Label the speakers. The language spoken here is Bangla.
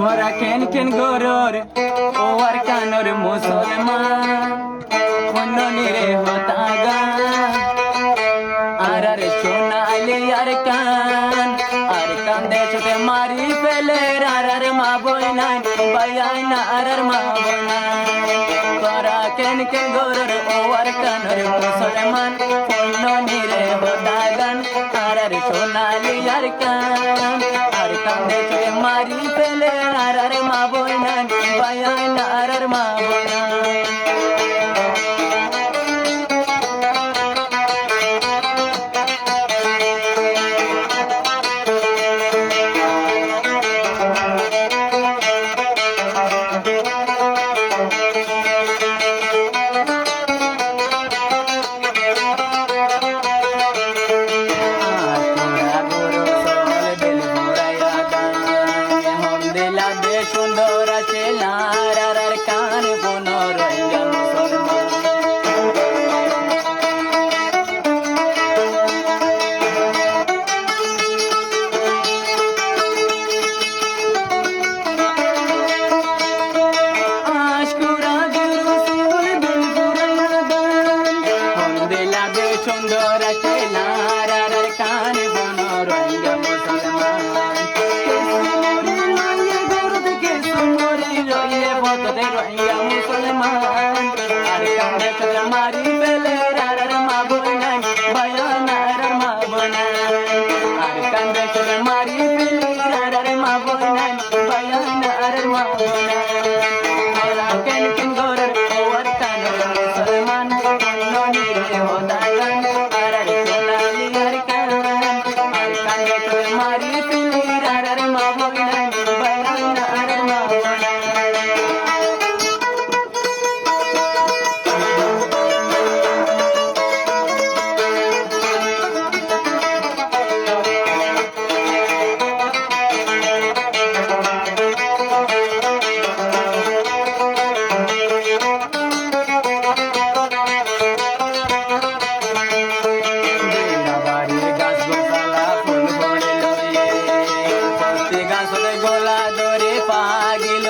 Speaker 1: ওরা কেন কেন গরর ও আর কানর মুসলমান মননি রে হতাগা আর সোনালি আর কান দেশতে মারি পেলে আর মা বইনাই বাইয়াই না আর মা বইনাই ওরা কেন কেন গরর ও আর কানর মুসলমান মননি রে হতাগান আর সোনালি আর কান দেশতে মারি পেলে আর মা বইনাই বাইয়াই না আর মা বইনাই সুন্দর আছে লার কান পুনরঙ্গা মুসলমান আশকুরা দুরুসুল দুলফুরাইয়া গান হমদিলা বে সুন্দর আছে লার কান পুনরঙ্গা মুসলমান de rohingya musulman ar kande chara mari pele ar ma bona bayana ar ma bona ar kande chara mari pele ar ma bona bayana ar ma bona ara ken ken gor or kan musulman no ni re hodagan ar sonali ar kande chara mari pele ar ma bona bayana ar ma bona গোলা ধরে পাগিল